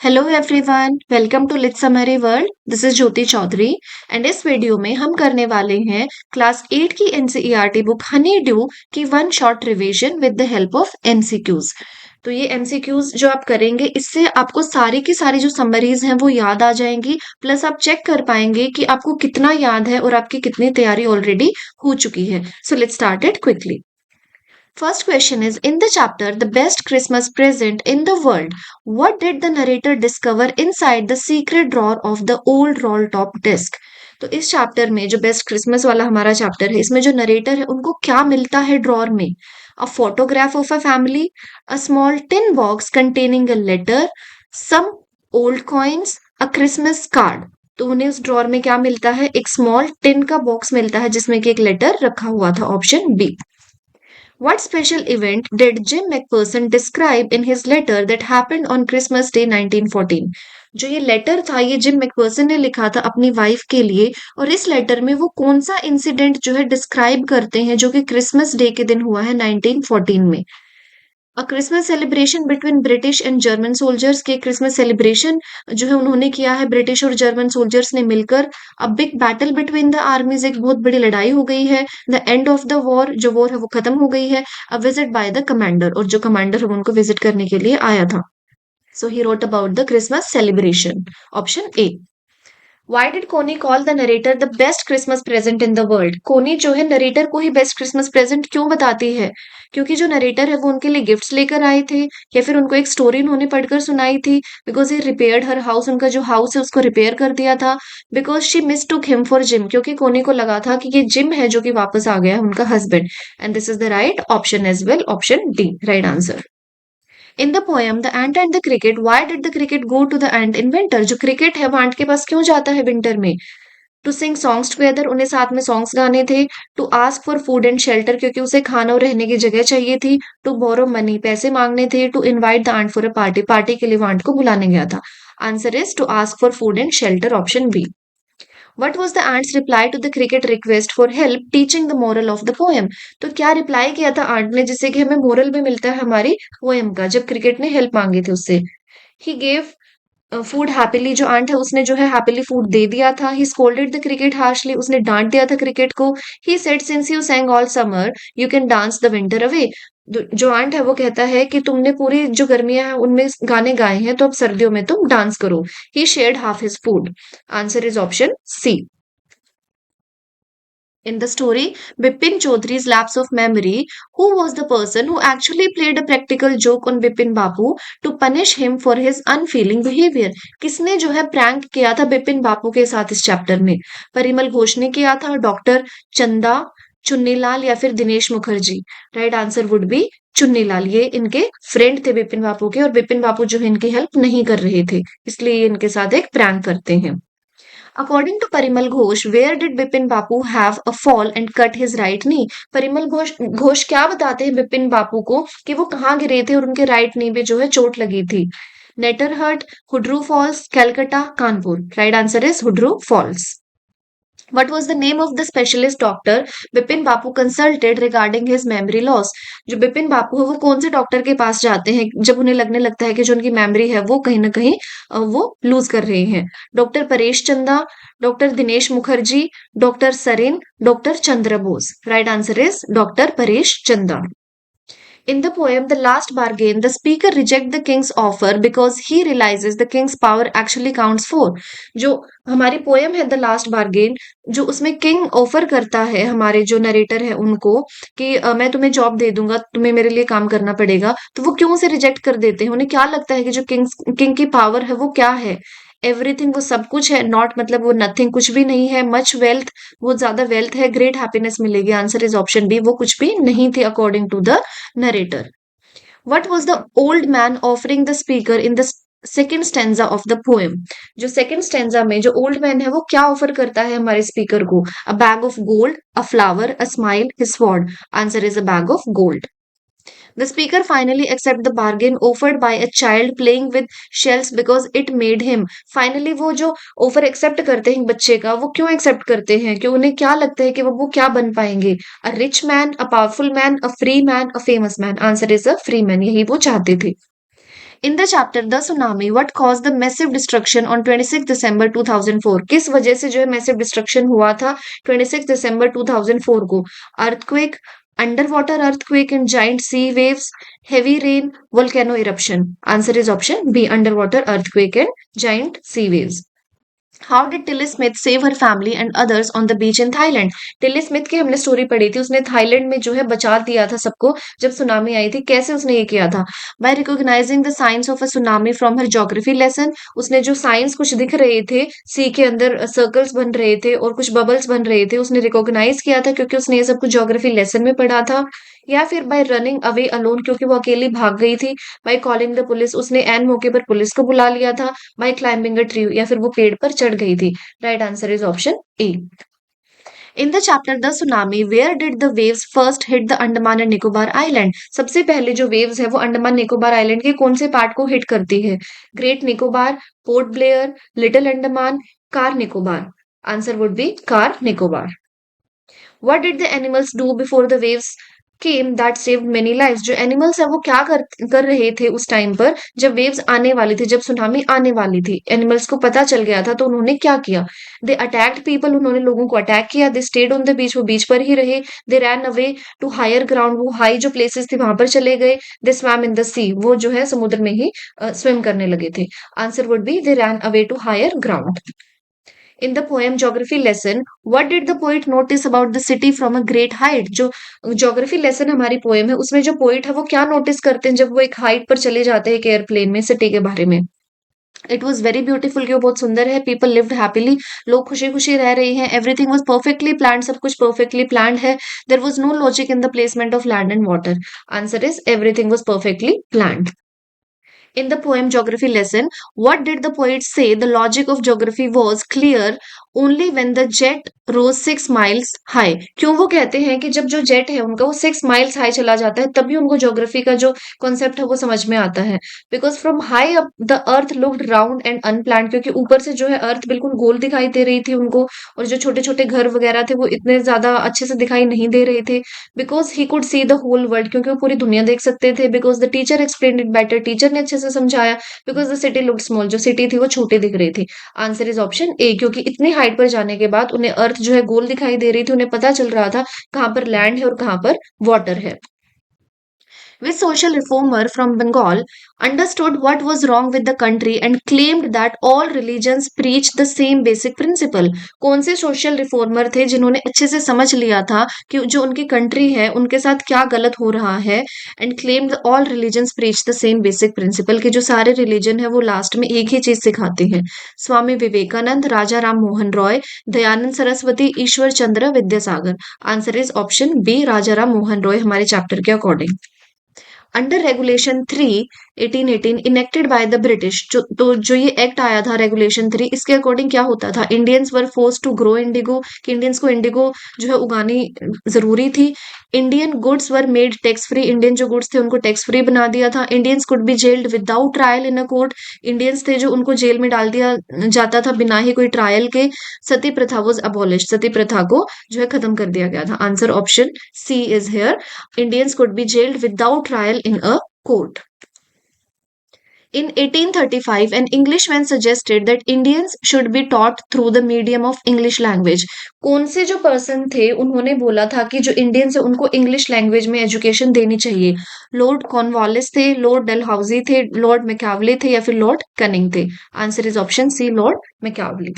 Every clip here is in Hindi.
Hello everyone, welcome to lits summary world. This is Jyoti Chaudhary and इस वीडियो में हम करने वाले हैं क्लास 8 की एनसीईआरटी बुक हनी ड्यू की one shot revision with the help of MCQs. तो ये एमसीक्यूज जो आप करेंगे इससे आपको सारी की सारी जो समरीज हैं वो याद आ जाएंगी, प्लस आप चेक कर पाएंगे कि आपको कितना याद है और आपकी कितनी तैयारी ऑलरेडी हो चुकी है। So let's start it quickly. First question is, in the chapter The Best Christmas Present in the World, what did the narrator discover inside the secret drawer of the old roll top desk? तो इस चैप्टर में जो बेस्ट क्रिसमस वाला हमारा चैप्टर है इसमें जो नरेटर है उनको क्या मिलता है ड्रॉर में? A photograph of a family, a small tin box containing a letter, some old coins, a Christmas card. तो उन्हें उस ड्रॉर में क्या मिलता है? एक स्मॉल टिन का बॉक्स मिलता है जिसमें कि एक लेटर रखा हुआ था, option B. What special event did Jim McPherson describe in his letter that happened on Christmas Day 1914? जो ये लेटर था ये जिम मैकफर्सन ने लिखा था अपनी वाइफ के लिए, और इस लेटर में वो कौन सा इंसिडेंट जो है डिस्क्राइब करते हैं जो कि क्रिसमस डे के दिन हुआ है 1914 में। A Christmas celebration between British and German soldiers के क्रिसमस सेलिब्रेशन जो है उन्होंने किया है ब्रिटिश और जर्मन सोल्जर्स ने मिलकर। A big battle between the armies, एक बहुत बड़ी लड़ाई हो गई है। The end of the war, जो वॉर है वो खत्म हो गई है। A visit by the commander, और जो कमांडर है वो उनको विजिट करने के लिए आया था। So he wrote about the Christmas celebration, option A. Why did Coney call the narrator the best Christmas present in the world? कोनी जो है नरेटर को ही बेस्ट क्रिसमस प्रेजेंट क्यों बताती है? क्योंकि जो नरेटर है वो उनके लिए गिफ्ट्स लेकर आए थे, या फिर उनको एक स्टोरी उन्होंने पढ़कर सुनाई थी। Because he repaired her house, उनका जो हाउस है उसको रिपेयर कर दिया था। Because she mistook him for Jim, क्योंकि कोनी को लगा था कि ये जिम है जो कि वापस आ गया है, उनका husband. And this is the right option as well, option D right answer. In the poem the ant and the cricket, why did the cricket go to the ant in winter? जो क्रिकेट है वो एंट के पास क्यों जाता है विंटर में? टू सिंग सॉन्ग्स टुगेदर, उन्हें साथ में सॉन्ग्स गाने थे। To ask for food and shelter, क्योंकि उसे खाना और रहने की जगह चाहिए थी। टू बोरो मनी, पैसे मांगने थे। To invite the ant for a party, party के लिए वो आंट को बुलाने गया था। Answer is to ask for food and shelter, option B. What was the ant's reply to the cricket request for help teaching the moral of the poem? तो क्या रिप्लाई किया था आंट ने जिससे कि हमें मोरल भी मिलता है हमारी पोएम का, जब क्रिकेट ने हेल्प मांगी थी उससे? ही गेव फूड हैप्पीली, जो आंट है उसने जो है हैप्पीली फूड दे दिया था। ही स्कोल्डेड द क्रिकेट हार्शली, उसने डांट दिया था क्रिकेट को। He said since you sang all summer you can dance the winter away, जो आंट है वो कहता है कि तुमने पूरी जो गर्मियां हैं उनमें गाने गाए हैं तो अब सर्दियों में तुम डांस करो। He shared half his food, answer is option C. In the story, Bipin Chaudhary's lapse of memory, who was the person who actually played a practical joke on Bipin Bapu to punish him for his unfeeling behavior? किसने जो है प्रैंक किया था बिपिन बापू के साथ इस चैप्टर में? परिमल घोष ने किया था, डॉक्टर चंदा, चुन्नीलाल, या फिर Dinesh Mukherjee? Right answer would B Chunnilal. ये इनके फ्रेंड थे बिपिन बापू के, और बिपिन बापू जो है इनकी हेल्प नहीं कर रहे थे, इसलिए ये इनके साथ एक प्रैंक करते हैं। According to Parimal Ghosh, where did Bipin Bapu have a fall and cut his right knee? Parimal Ghosh क्या बताते हैं बिपिन बापू को कि वो कहाँ गिरे थे और उनके राइट नी पे जो है चोट लगी थी? Netarhat, Hundru falls, Calcutta, Kanpur. Right answer is Hundru falls. What was the name of the specialist doctor Bipin Bapu consulted regarding his memory loss? जो बिपिन बापू है वो कौन से डॉक्टर के पास जाते हैं जब उन्हें लगने लगता है कि जो उनकी मेमोरी है वो कहीं ना कहीं वो लूज कर रहे हैं? Doctor Paresh Chanda, doctor Dinesh Mukherjee, doctor Saren, doctor Chandra Bose. Right answer is doctor Paresh Chanda. In the poem The Last Bargain, the speaker rejects the king's offer because he realizes the king's power actually counts for. जो हमारी पोएम है द लास्ट बार्गेन, जो उसमें किंग ऑफर करता है हमारे जो नरेटर है उनको कि मैं तुम्हें जॉब दे दूंगा, तुम्हें मेरे लिए काम करना पड़ेगा, तो वो क्यों से रिजेक्ट कर देते हैं? उन्हें क्या लगता है कि जो किंग की पावर है वो क्या है? एवरीथिंग, वो सब कुछ है। नॉट मतलब वो नथिंग, कुछ भी नहीं है। मच वेल्थ, बहुत ज्यादा वेल्थ है। ग्रेट हैप्पीनेस मिलेगी, आंसर इज ऑप्शन बी, वो कुछ भी नहीं थे according to the narrator. What was the old man offering the speaker in the second stanza of the poem? जो सेकेंड स्टेंजा में जो ओल्ड मैन है वो क्या ऑफर करता है हमारे स्पीकर को? अ bag of gold, a flower, a smile, his sword. Answer is a bag of gold. The speaker finally accept the bargain offered by a child playing with shells because it made him. Finally वो जो ऑफर एक्सेप्ट करते हैं बच्चे का, वो क्यों एक्सेप्ट करते हैं? कि उन्हें क्या लगता है कि वो क्या बन पाएंगे? A rich man, a powerful man, a free man, a famous man. Answer is a free man, यही वो चाहते थे। In the chapter the tsunami what cause the massive destruction on 26 दिसंबर 2004, किस वजह से जो है मैसिव डिस्ट्रक्शन हुआ था 26 दिसंबर 2004 को? Earthquake, under water earthquake and giant sea waves, heavy rain, volcano eruption. Answer is option B, under water earthquake and giant sea waves. How did Tilly Smith save her family and others on the beach in Thailand? Tilly Smith की हमने स्टोरी पढ़ी थी, उसने थाईलैंड में जो है बचा दिया था सबको जब सुनामी आई थी। कैसे उसने ये किया था? By recognising the science of a tsunami from her geography lesson. उसने जो साइंस कुछ दिख रहे थे, सी के अंदर सर्कल्स बन रहे थे और कुछ बबल्स बन रहे थे, उसने रिकॉग्नाइज किया था क्योंकि उसने ये सब कुछ ज्योग्राफी लेसन में पढ़ा था। या फिर बाय रनिंग अवे अलोन, क्योंकि वो अकेली भाग गई थी। बाय कॉलिंग द पुलिस, उसने एन मौके पर पुलिस को बुला लिया था। बाय क्लाइंबिंग अ ट्री, या फिर वो पेड़ पर चढ़ गई थी। Right answer is option A. In the chapter The Tsunami, where did the waves first hit the Andaman and Nicobar Island? सबसे पहले जो waves है वो अंडमान निकोबार आइलैंड के कौन से पार्ट को हिट करती है? Great Nicobar, port Blair, little Andaman, car Nicobar. Answer would B car Nicobar. What did the animals do before the waves came that saved many lives? जो एनिमल्स है वो क्या कर रहे थे उस टाइम पर जब वेव्स आने वाली थी, जब सुनामी आने वाली थी? एनिमल्स को पता चल गया था तो उन्होंने क्या किया? दे अटैक्ड पीपल, उन्होंने लोगों को अटैक किया। They stayed on the beach, वो बीच पर ही रहे। They ran away to higher ground, वो हाई जो प्लेसेस थे वहां पर चले गए। दे स्वैम इन द सी, वो जो है समुद्र में ही स्विम करने लगे थे। Answer would be they ran away to higher ground. In the poem geography lesson, what did the poet notice about the city from a great height? जो ज्योग्राफी लेसन हमारी पोएम है उसमें जो पोइट है वो क्या नोटिस करते हैं जब वो एक हाइट पर चले जाते हैं एक एयरप्लेन में सिटी के बारे में? इट वॉज वेरी ब्यूटीफुल, कि वो बहुत सुंदर है। पीपल लिव्ड हैप्पीली, लोग खुशी खुशी रह रहे हैं। एवरीथिंग वॉज परफेक्टली प्लान, सब कुछ परफेक्टली प्लान है। There was no logic in the placement of land and water. Answer is everything was perfectly plan. In the poem Geography lesson, what did the poet say? The logic of geography was clear only when the jet rose 6 miles high. क्यों वो कहते हैं कि जब जो जेट है उनका वो 6 miles हाई चला जाता है तभी उनको ज्योग्राफी का जो कॉन्सेप्ट है वो समझ में आता है? Because from high up the earth looked round and unplanned, क्योंकि ऊपर से जो है अर्थ बिल्कुल गोल दिखाई दे रही थी उनको, और जो छोटे छोटे घर वगैरह थे वो इतने ज्यादा अच्छे से दिखाई नहीं दे रहे थे। Because he could see the whole world, क्योंकि वो पूरी दुनिया देख सकते थे। Because the teacher explain it better, teacher ने अच्छे से समझाया। Because the city looked small, जो सिटी थी वो छोटी दिख रही थी। आंसर इज ऑप्शन ए, क्योंकि इतनी हाइट पर जाने के बाद उन्हें अर्थ जो है गोल दिखाई दे रही थी, उन्हें पता चल रहा था कहाँ पर लैंड है और कहाँ पर वाटर है। Which social reformer from Bengal understood what was wrong with the country and claimed that all religions preach the same basic principle? कौन से सोशल रिफॉर्मर थे जिन्होंने अच्छे से समझ लिया था कि जो उनकी कंट्री है उनके साथ क्या गलत हो रहा है, and claimed all religions preach the same basic principle, कि जो सारे रिलीजन है वो लास्ट में एक ही चीज सिखाते हैं? Swami Vivekananda, Raja Ram Mohan Roy, Dayanand Saraswati, Ishwar Chandra Vidyasagar. Answer is option B, Raja Ram Mohan Roy, हमारे चैप्टर के according. Under regulation 3 1818 enacted by the British, जो ये एक्ट आया था रेगुलेशन 3, इसके अकॉर्डिंग क्या होता था? Indians were force to grow indigo, कि इंडियंस को इंडिगो जो है उगानी जरूरी थी। Indian goods were made tax free, Indian जो गुड्स थे उनको टैक्स फ्री बना दिया था। Indians could be jailed without trial in a court, Indians थे जो उनको जेल में डाल दिया जाता था बिना ही कोई ट्रायल के। सती प्रथा वॉज अबॉलिश, सती प्रथा को जो है खत्म कर दिया गया था। Answer option C is here, Indians could be jailed without trial in a court. In 1835, an Englishman suggested that Indians should be taught through the medium of English language. कौन से जो पर्सन थे उन्होंने बोला था कि जो इंडियंस है उनको इंग्लिश लैंग्वेज में एजुकेशन देनी चाहिए? लॉर्ड कॉर्नवालिस थे, लॉर्ड डलहाउजी थे, लॉर्ड मैकावले थे, या फिर लॉर्ड कनिंग थे? Answer is option C, lord Macaulay.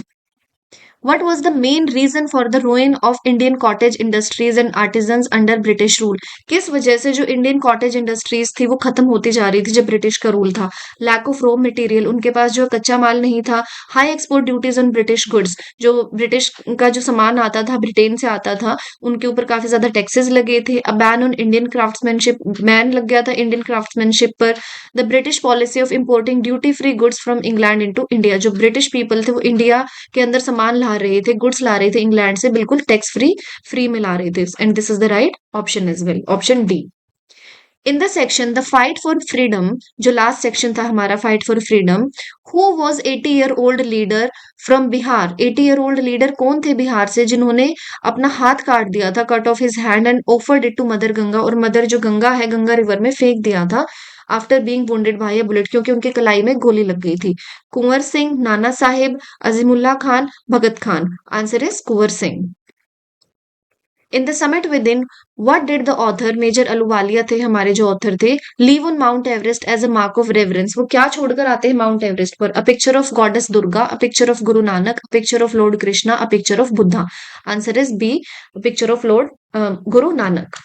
What was the main reason for the ruin of Indian cottage industries and artisans under British rule? किस वजह से जो इंडियन कॉटेज इंडस्ट्रीज थी वो खत्म होती जा रही थी जब ब्रिटिश का रूल था? लैक ऑफ रॉ मटेरियल, उनके पास जो कच्चा माल नहीं था। High export duties on British goods, जो ब्रिटिश का जो सामान आता था ब्रिटेन से आता था उनके ऊपर काफी ज्यादा टैक्सेस लगे थे। A ban on Indian craftsmanship, ban लग गया था इंडियन क्राफ्ट्समैनशिप पर। The British policy of importing duty free goods from England into India, जो ब्रिटिश पीपल थे वो इंडिया के अंदर सामान ला रहे थे, गुड्स ला रहे थे इंग्लैंड से बिल्कुल टैक्स फ्री में ला रहे थे। And this is the right option as well, option D. In the section the fight for freedom, जो लास्ट सेक्शन था हमारा fight for freedom, who was 80-year-old leader from Bihar? 80-year-old leader कौन थे बिहार से जिन्होंने अपना हाथ काट दिया था, cut off his hand, and offered it to mother Ganga, और मदर जो गंगा है गंगा रिवर में फेंक दिया था? After being wounded by a bullet, क्योंकि उनके कलाई में गोली लग गई थी? Kunwar Singh, Nana Sahib, Azimullah Khan, Bhagat Khan. Answer is Kunwar Singh. In the summit with in, what did the author, major Ahluwalia थे हमारे जो ऑथर थे, leave on mount Everest as a mark of reverence? वो क्या छोड़कर आते हैं माउंट एवरेस्ट पर? A picture of goddess Durga, a picture of Guru Nanak, a picture of lord Krishna, a picture of Buddha. Answer is B, picture of Lord Guru Nanak.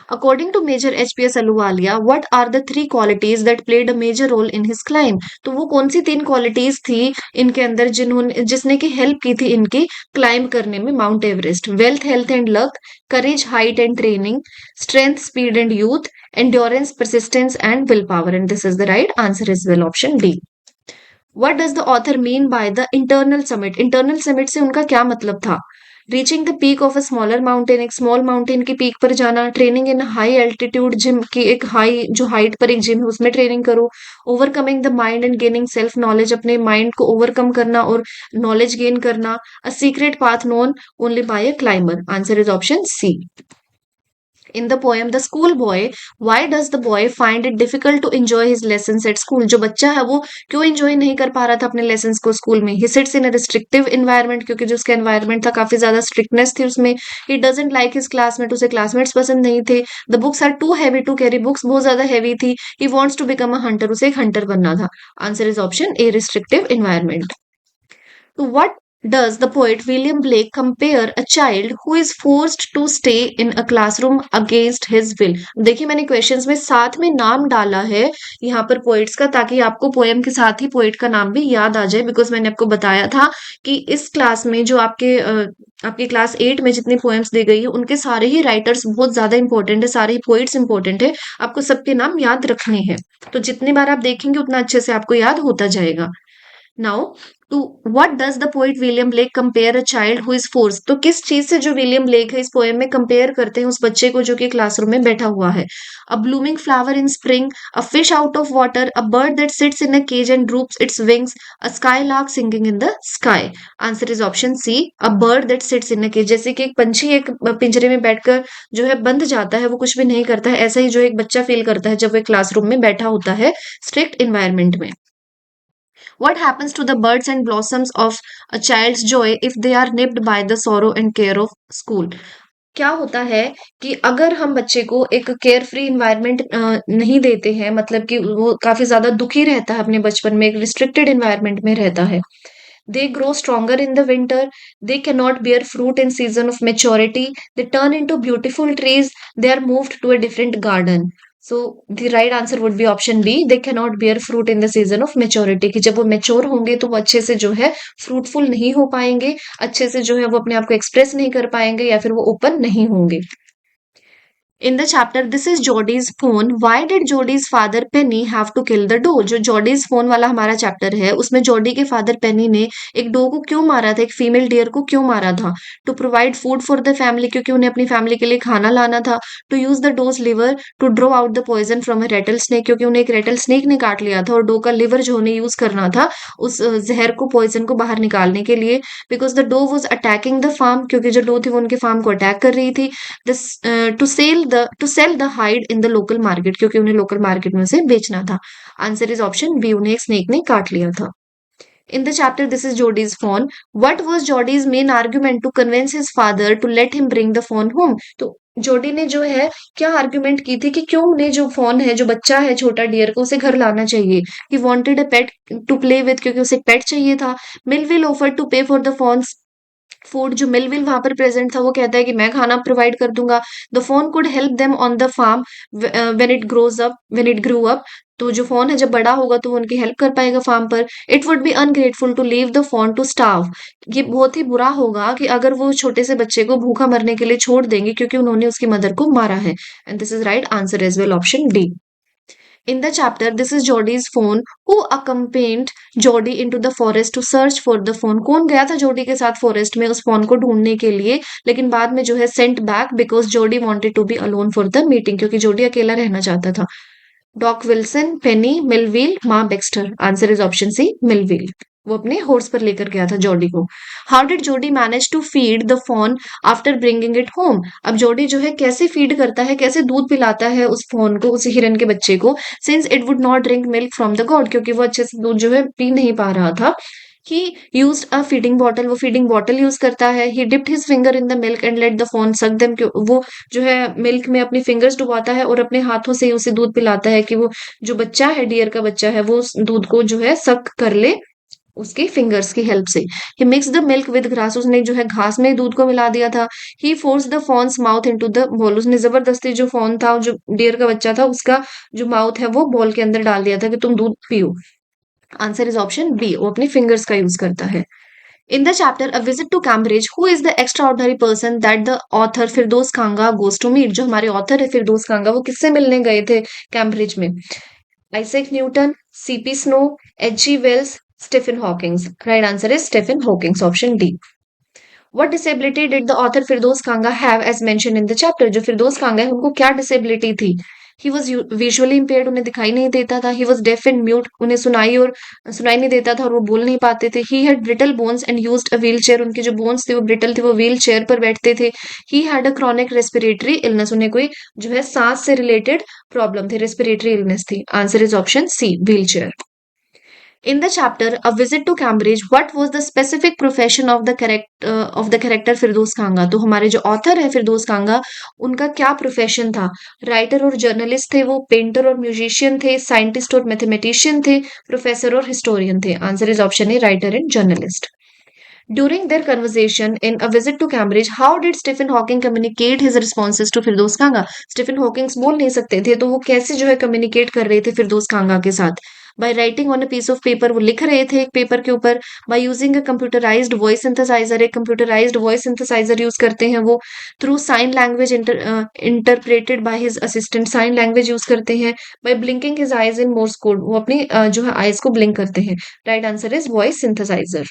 According to Major H.P.S. Ahluwalia, what are the three qualities that played a major role in his climb? तो वो कौन सी तीन क्वालिटीज थी इनके अंदर जिसने की हेल्प की थी इनकी क्लाइंब करने में mount Everest? Wealth, health and luck, courage, height and training, strength, speed and youth, endurance, persistence and willpower. And this is the right answer as well, option D. What does the author mean by the internal summit? Internal summit से उनका क्या मतलब था? Reaching the peak of a smaller mountain, एक स्मॉल माउंटेन की पीक पर जाना. Training in high altitude gym, की एक हाई जो हाइट पर एक जिम है उसमें ट्रेनिंग करो. Overcoming the mind and gaining self knowledge, अपने माइंड को ओवरकम करना और नॉलेज गेन करना. A secret path known only by a climber. Answer is option C. In the poem The School Boy, why does the boy find it difficult to enjoy his lessons at school? जो बच्चा है वो क्यों enjoy नहीं कर पा रहा था अपने lessons को स्कूल में? He sits in a restrictive environment, क्योंकि जो उसका environment था काफी ज्यादा strictness थी उसमें. He doesn't like his classmate, उसे classmates पसंद नहीं थे. The books are too heavy to carry, books बहुत ज्यादा heavy थी. He wants to become a hunter, उसे एक hunter बनना था. Answer is option A, restrictive environment. To what does the poet William Blake compare a child who is forced to stay in a classroom against his will? देखिए मैंने क्वेश्चंस में साथ में नाम डाला है यहाँ पर पोएट्स का, ताकि आपको पोएम के साथ ही पोएट का नाम भी याद आ जाए. बिकॉज मैंने आपको बताया था कि इस क्लास में जो आपकी क्लास 8 में जितनी पोएम्स दी गई है उनके सारे ही राइटर्स बहुत ज्यादा इंपॉर्टेंट है, सारे ही पोएट्स इंपॉर्टेंट है. आपको सबके नाम याद रखने हैं, तो जितनी बार आप देखेंगे उतना अच्छे से आपको याद होता जाएगा. Now to what does the poet William Blake compare a child who is forced? तो किस चीज से जो विलियम ब्लेक है इस पोएम में कंपेयर करते हैं उस बच्चे को जो कि क्लासरूम में बैठा हुआ है? A blooming flower in spring, a fish out of water, a bird that sits in a cage and droops its wings, a skylark singing in the sky. Answer is option C, a bird that sits in a cage. जैसे कि एक पंछी एक पिंजरे में बैठकर जो है बंद जाता है, वो कुछ भी नहीं करता है, ऐसा ही जो एक बच्चा फील करता है जब वो क्लासरूम में बैठा होता है स्ट्रिक्ट इन्वायरमेंट में. What happens to the buds and blossoms of a child's joy if they are nipped by the sorrow and care of school? क्या होता है कि अगर हम बच्चे को एक केयर फ्री इन्वायरमेंट नहीं देते हैं, मतलब कि वो काफी ज्यादा दुखी रहता है अपने बचपन में, एक रिस्ट्रिक्टेड इन्वायरमेंट में रहता है. They grow stronger in the winter. They cannot bear fruit in season of maturity. They turn into beautiful trees. They are moved to a different garden. So the right answer would be option B. They cannot bear fruit in the season of maturity. कि जब वो मेच्योर होंगे तो वो अच्छे से जो है फ्रूटफुल नहीं हो पाएंगे, अच्छे से जो है वो अपने आप को एक्सप्रेस नहीं कर पाएंगे, या फिर वो ओपन नहीं होंगे. In the chapter This is Jodie's Phone, why did Jodie's father Penny have to kill the doe? जो Jodie's Phone वाला हमारा चैप्टर है उसमें जोडी के फादर पेनी ने एक डो को क्यों मारा था, एक फीमेल डियर को क्यों मारा था? To provide food for the family, क्योंकि उन्हें अपनी फैमिली के लिए खाना लाना था. To use the doe's liver to draw out the poison from a rattle snake, क्योंकि उन्हें एक रेटल स्नेक ने काट लिया था और डो का लिवर जो उन्हें यूज करना था उस जहर को, पॉइजन को बाहर निकालने के लिए. Because the doe was attacking the farm, क्योंकि जो डो थी वो उनके फार्म को अटैक कर रही थी. This to sell the hide in the local market, क्योंकि उन्हें लोकल मार्केट में से बेचना था. आंसर इज ऑप्शन बी, उन्हें एक स्नेक ने काट लिया था. In the chapter This is Jodie's Phone, what was Jodie's main argument to convince his father to let him bring the phone home? तो जोडी ने जो है क्या आर्ग्यूमेंट की थी कि क्यों उन्हें जो फोन है, जो बच्चा है छोटा डियर को, उसे घर लाना चाहिए? He wanted a pet to play with, क्योंकि उसे पेट चाहिए था. Milwill offer to pay for the fawn food, जो मिलविल वहां पर प्रेजेंट था वो कहता है कि मैं खाना प्रोवाइड कर दूंगा. The fawn could help them on the farm when it grew up. तो जो फोन है जब बड़ा होगा तो वो उनकी हेल्प कर पाएगा फार्म पर. It would be ungrateful to leave the fawn to starve. ये बहुत ही बुरा होगा कि अगर वो छोटे से बच्चे को भूखा मरने के लिए छोड़ देंगे क्योंकि उन्होंने उसकी मदर को मारा है. And this is right answer as well, option D. In the chapter This is Jodie's Phone, who accompanied Jodie into the forest to search for the phone? कौन गया था जोडी के साथ फॉरेस्ट में उस फोन को ढूंढने के लिए, लेकिन बाद में जो है sent back because Jody wanted to be alone for the meeting, क्योंकि जोडी अकेला रहना चाहता था. Dock Wilson, Penny, Millwheel, Ma Baxter. Answer is option C, Millwheel. वो अपने हॉर्स पर लेकर गया था जोडी को। How did Jody manage to feed the fawn after bringing it home? अब जोडी जो है कैसे फीड करता है, कैसे दूध पिलाता है उस फॉन को, उस हिरन के बच्चे को, since it would not drink milk from the God, क्योंकि वो अच्छे से दूध जो है पी नहीं पा रहा था। He used a feeding bottle, वो फीडिंग बॉटल यूज करता है। He dipped his finger in the milk and let the fawn suck them, वो जो है मिल्क में अपनी फिंगर्स डुबाता है और अपने हाथों से ही उसे दूध पिलाता है कि वो जो बच्चा है, डियर का बच्चा है, वो उस दूध को जो है सक कर ले उसकी फिंगर्स की हेल्प से। He mix the milk with grass, उसने जो है घास में दूध को मिला दिया था। He force the fawn's mouth into the bowl, उसने जबरदस्ती जो फॉन था, जो डियर का बच्चा था, उसका जो माउथ है वो बॉल के अंदर डाल दिया था कि तुम दूध पियो। आंसर इज ऑप्शन बी, वो अपनी फिंगर्स का यूज करता है। In the chapter A Visit to Cambridge, who is the extraordinary person that the author Firdaus Kanga goes to meet? जो हमारे ऑथर है फिरदौस कांगा, वो किससे मिलने गए थे कैम्ब्रिज में? Isaac Newton, CP Snow, HG. Wells, Stephen Hawkings. Right answer is Stephen Hawkings, option D. What disability did the author Firdaus Kanga have as mentioned in the chapter? जो फिरदौस कांगा है उनको क्या डिसेबिलिटी थी? He was visually impaired, उन्हें दिखाई नहीं देता था। He was deaf and mute, उन्हें सुनाई नहीं देता था और वो बोल नहीं पाते थे। He had brittle bones and used a wheelchair, उनके जो bones थे वो brittle थे, वो व्हील चेयर पर बैठते थे। He had a chronic respiratory illness, उन्हें कोई जो है सांस से रिलेटेड प्रॉब्लम थी, रेस्पिरेटरी इलनेस थी। Answer is option C, wheelchair. In the chapter A Visit to Cambridge, what was the specific profession of the character फिरदौस कांगा? तो हमारे जो ऑथर है फिरदौस कांगा, उनका क्या प्रोफेशन था? राइटर और जर्नलिस्ट थे वो, पेंटर और म्यूजिशियन थे, साइंटिस्ट और मैथमेटिशियन थे, प्रोफेसर और हिस्टोरियन थे। Answer is option A, writer and journalist. During their conversation in A Visit to Cambridge, how did Stephen Hawking communicate his responses to Firdaus Kanga? Stephen Hawkings बोल नहीं सकते थे, तो वो कैसे जो है कम्युनिकेट कर रहे थे फिरदौस कांगा के साथ? By writing on a piece of paper, वो लिख रहे थे एक पेपर के ऊपर। By using a computerized voice synthesizer, एक कंप्यूटराइज्ड वॉइस सिंथेसाइजर यूज करते हैं वो। Through sign language interpreted by his assistant, sign language use करते हैं। By blinking his eyes in Morse code, वो अपनी जो है आईज को ब्लिंक करते हैं। Right answer is voice synthesizer.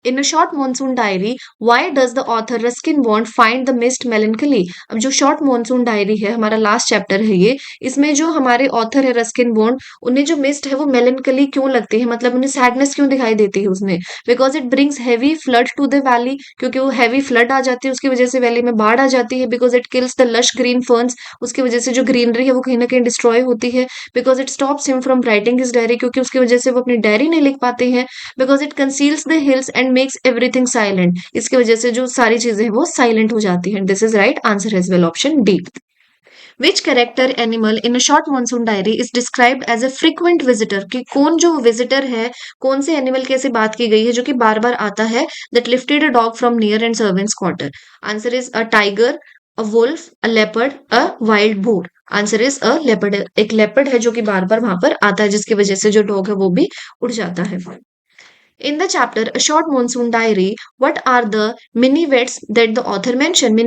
In a short monsoon diary, why does the author Ruskin Bond find the mist melancholy? अब जो शॉर्ट मॉनसून डायरी है, हमारा लास्ट चैप्टर है ये, इसमें जो हमारे ऑथर है रस्किन बॉन्ड, उन्हें जो मिस्ट है वो मेलनकली क्यों लगती है, मतलब उन्हें सैडनेस क्यों दिखाई देती है उसमें? Because it brings heavy flood to the valley, क्योंकि वो हैवी फ्लड आ जाती है, उसकी वजह से वैली में बाढ़ आ जाती है। Because it kills the lush green ferns, उसकी वजह से जो ग्रीनरी है वो कहीं ना कहीं डिस्ट्रॉय होती है। Because it stops him from writing his diary, क्योंकि उसकी वजह से वो अपनी डायरी नहीं लिख पाते हैं। Because it conceals the hills and makes everything silent, इसकी वजह से जो सारी चीजें हैं वो साइलेंट हो जाती हैं। This is right answer as well, option D. Which character animal in a short monsoon diary is described as a frequent visitor? कि कौन जो विजिटर है, कौन से एनिमल की ऐसी बात की गई है जो कि बार बार आता है? That lifted a dog from near and servants quarter. Answer is a tiger, a wolf, a leopard, a wild boar. Answer is a leopard, एक लेपर्ड है जो कि बार बार वहां पर आता है, जिसकी वजह से जो डॉग है वो भी उड़ जाता है। In the chapter A Short Monsoon Diary, what are the minivets that the author mentioned?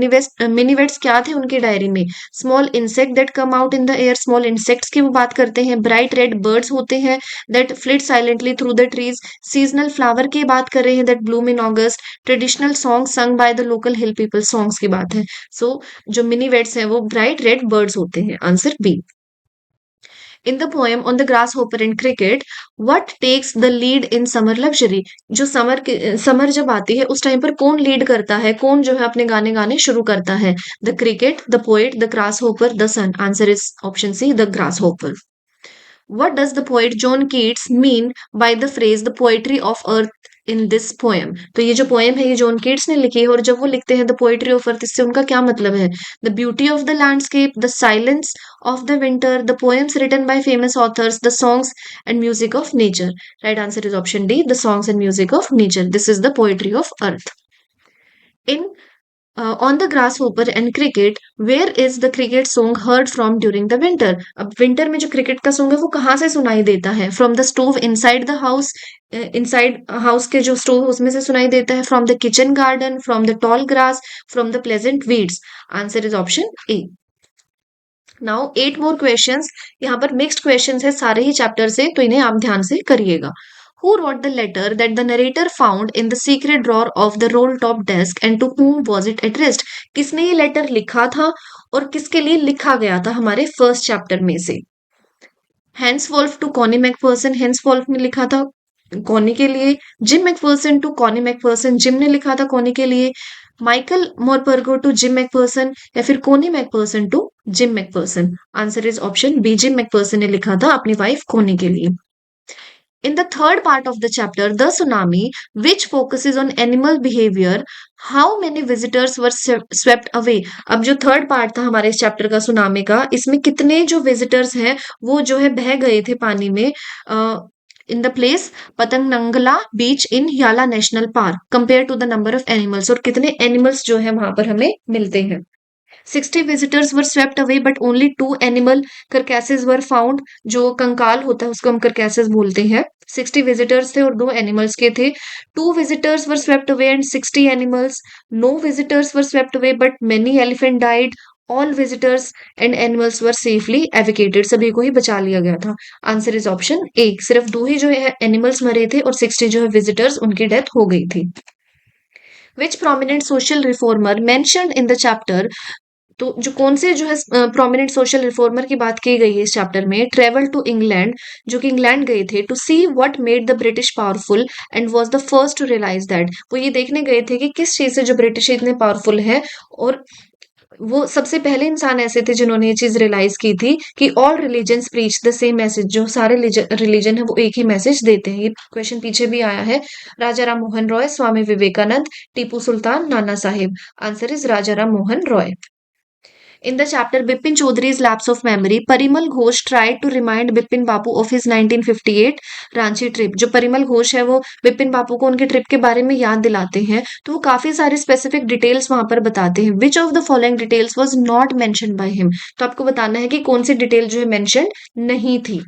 Minivets क्या थे उनकी डायरी में? Small insect that come out in the air, small insects की वो बात करते हैं। Bright red birds होते हैं that flit silently through the trees. Seasonal flower की बात कर रहे हैं that bloom in August. Traditional songs sung by the local hill people, songs की बात है। So जो minivets हैं वो bright red birds होते हैं। Answer B. In the poem on the grasshopper and cricket, what takes the lead in summer luxury? जो समर जब आती है उस टाइम पर कौन लीड करता है, कौन जो है अपने गाने गाने शुरू करता है? The cricket, the poet, the grasshopper, the sun. Answer is option C, the grasshopper. What does the poet John Keats mean by the phrase the poetry of earth in this poem? तो ये जो पोएम है ये जॉन कीट्स ने लिखी है, और जब वो लिखते हैं द पोएट्री ऑफ अर्थ, इससे उनका क्या मतलब है? The beauty of the landscape, the silence of the winter, the poems written by famous authors, the songs and music of nature. Right answer is option D, the songs and music of nature. This is the poetry of earth. In on the grasshopper and cricket, where is the cricket song heard from during the winter? अब विंटर में जो क्रिकेट का सॉन्ग है वो कहाँ से सुनाई देता है? From the stove inside the house, inside house के जो स्टोव उसमें से सुनाई देता है। From the kitchen garden, from the tall grass, from the pleasant weeds. Answer is option A. Now 8 more questions, यहाँ पर मिक्स्ड क्वेश्चंस है सारे ही चैप्टर से, तो इन्हें आप ध्यान से करिएगा। Who wrote the letter that the narrator found in the secret drawer of the roll top desk and to whom was it addressed? किसने ये लेटर लिखा था और किसके लिए लिखा गया था हमारे फर्स्ट चैप्टर में से? Hans Wolf to Connie McPherson, Hans Wolf ने लिखा था कॉनी के लिए, Jim McPherson to Connie McPherson, Jim ने लिखा था कॉनी के लिए, Michael Morpurgo to Jim McPherson, या फिर Connie McPherson to Jim McPherson. Answer is option B, Jim McPherson ने लिखा था अपनी वाइफ कोनी के लिए। In the third part of the chapter, The Tsunami, which focuses on animal behavior, how many visitors were swept away? अब जो थर्ड पार्ट था हमारे इस चैप्टर का सुनामी का, इसमें कितने जो विजिटर्स हैं वो जो है बह गए थे पानी में in the place पतंगनंगला beach in Yala National Park compare to the number of animals, और कितने एनिमल्स जो है वहां पर हमें मिलते हैं। 60 visitors were swept away but only 2 animal carcasses were found। जो कंकाल होता है उसको हम carcasses बोलते हैं। 60 visitors थे और 2 animals के थे। 2 visitors were swept away and 60 animals। No visitors were swept away but many elephant died। All visitors and animals were safely evacuated। सभी को ही बचा लिया गया था। आंसर इज ऑप्शन ए, सिर्फ 2 ही जो है एनिमल्स मरे थे और 60 जो है विजिटर्स उनकी डेथ हो गई थी। Which prominent social reformer mentioned in the chapter, तो जो कौन से जो है प्रोमिनेंट सोशल रिफॉर्मर की बात की गई है इस चैप्टर में, ट्रेवल टू इंग्लैंड, जो कि इंग्लैंड गए थे to see what made the British powerful and was the first to realize that. वो ये देखने गए थे कि किस चीज से जो ब्रिटिश इतने पावरफुल है, और वो सबसे पहले इंसान ऐसे थे जिन्होंने ये चीज रियलाइज की थी कि all religions preach the same message, जो सारे रिलीजन है वो एक ही मैसेज देते हैं। ये क्वेश्चन पीछे भी आया है। राजा Ram Mohan Roy, Swami Vivekananda, Tipu Sultan, Nana Saheb. Answer is Raja Ram Mohan Roy. In the chapter Bipin Chaudhary's Lapse of Memory, Parimal Ghosh tried to remind Bipin Bapu of his 1958 Ranchi trip. जो परिमल घोष है वो बिपिन बापू को उनके ट्रिप के बारे में याद दिलाते हैं, तो वो काफी सारे स्पेसिफिक डिटेल्स वहां पर बताते हैं। Which of the following details was not mentioned by him, तो आपको बताना है कि कौन सी डिटेल जो है मेंशन नहीं थी।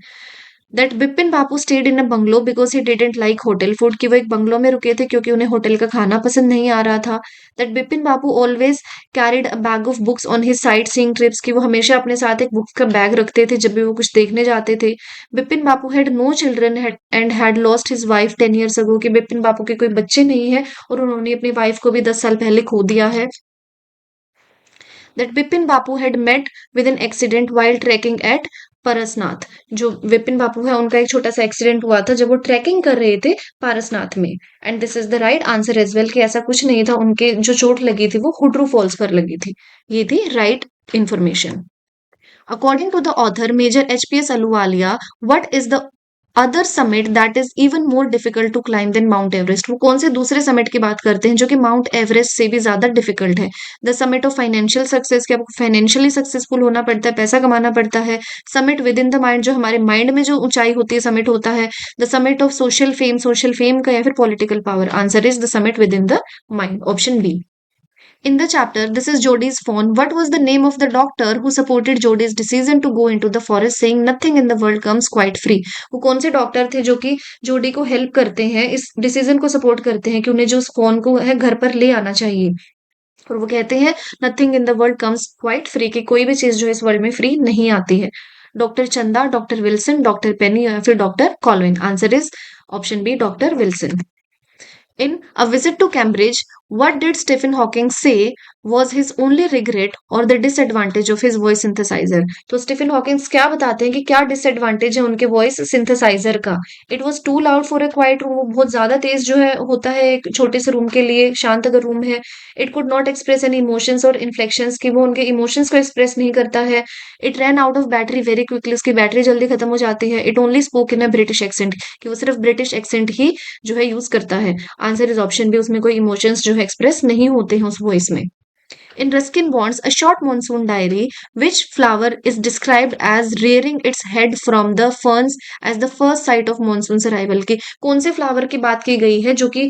That Bipin Bapu stayed in a bungalow because he didn't like hotel food, कि वो एक बंगलो में रुके थे क्योंकि उन्हें होटल का खाना पसंद नहीं आ रहा था। That Bipin Bapu always carried a bag of books on his sight seeing trips, की वो हमेशा अपने साथ एक बुक्स का बैग रखते थे जब भी वो कुछ देखने जाते थे। Bipin Bapu had no children and had lost his wife 10 years ago, कि बिपिन बापू के कोई बच्चे नहीं है और उन्होंने अपनी वाइफ को भी 10 साल पहले खो दिया है। That Bipin Bapu had met with an accident while trekking at Parasnath, जो विपिन बापू है उनका एक छोटा सा एक्सीडेंट हुआ था जब वो ट्रैकिंग कर रहे थे पारसनाथ में। And this is the right answer as well, कि ऐसा कुछ नहीं था, उनके जो चोट लगी थी वो हुड्रू फॉल्स पर लगी थी। ये थी right information. According to the author Major H.P.S. Ahluwalia, what is the other summit that is even more difficult to climb than Mount Everest? वो कौन से दूसरे समिट की बात करते हैं जो कि माउंट एवरेस्ट से भी ज्यादा डिफिकल्ट है? The summit of financial success, कि आपको फाइनेंशियली सक्सेसफुल होना पड़ता है, पैसा कमाना पड़ता है। Summit with in the mind, जो हमारे माइंड में जो ऊंचाई होती है समिट होता है। The summit of social fame का, या फिर political power. Answer is the summit with in the mind, option B. In the chapter, This is Jodie's Phone, what was the name of the doctor who supported Jodie's decision to go into the forest, saying nothing in the world comes quite free? वो कौन से डॉक्टर थे जो कि जोडी को हेल्प करते हैं, इस डिसीजन को सपोर्ट करते हैं कि उन्हें जो उस फोन को है घर पर ले आना चाहिए, और वो कहते हैं nothing in the world comes quite free, कि कोई भी चीज जो है इस वर्ल्ड में फ्री नहीं आती है? डॉक्टर चंदा, डॉक्टर विल्सन, डॉक्टर पेनी, या फिर doctor Colvin. Answer is option B, doctor Wilson. In A Visit to Cambridge, what did Stephen Hawking say was his only regret or the disadvantage of his voice synthesizer? तो स्टीफन हॉकिंग्स क्या बताते हैं कि क्या डिसएडवांटेज है उनके वॉइस सिंथेसाइजर का? It was too loud for a quiet room, बहुत ज्यादा तेज जो है होता है एक छोटे से रूम के लिए, शांत अगर रूम है। It could not express any emotions और इन्फ्लेक्शंस, की वो उनके इमोशंस को एक्सप्रेस नहीं करता है। It ran out of battery very quickly, उसकी बैटरी जल्दी खत्म हो जाती है। It only spoke in a British accent, कि वो सिर्फ ब्रिटिश एक्सेंट ही जो है यूज करता है। आंसर इज ऑप्शन बी, उसमें कोई इमोशंस जो है एक्सप्रेस नहीं होते हैं उस वॉइस में। In Ruskin Bond's A Short Monsoon Diary, which flower is described as rearing its head from the ferns as the first sight of monsoon's arrival? के कौन से फ्लावर की बात की गई है जो कि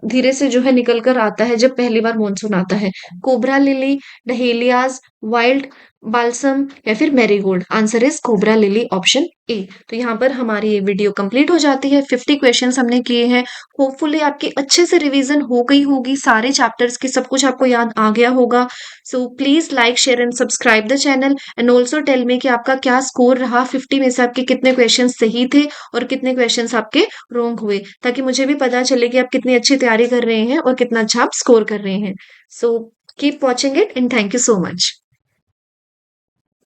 धीरे से जो है निकल कर आता है जब पहली बार मॉनसून आता है? कोबरा लिली, डहेलियाज, वाइल्ड बाल्सम, या फिर marigold? Answer is cobra lily, option A. तो यहाँ पर हमारी ये वीडियो कंप्लीट हो जाती है। 50 क्वेश्चंस हमने किए हैं। होपफुली आपकी अच्छे से रिवीजन हो गई होगी, सारे चैप्टर्स की सब कुछ आपको याद आ गया होगा। So please like, share and subscribe the channel, and also tell me कि आपका क्या स्कोर रहा, 50 में से आपके कितने क्वेश्चन सही थे और कितने क्वेश्चन आपके रॉन्ग हुए, ताकि मुझे भी पता चले कि आप कितनी अच्छी तैयारी कर रहे हैं और कितना अच्छा आप स्कोर कर रहे हैं। So keep watching it and thank you so much.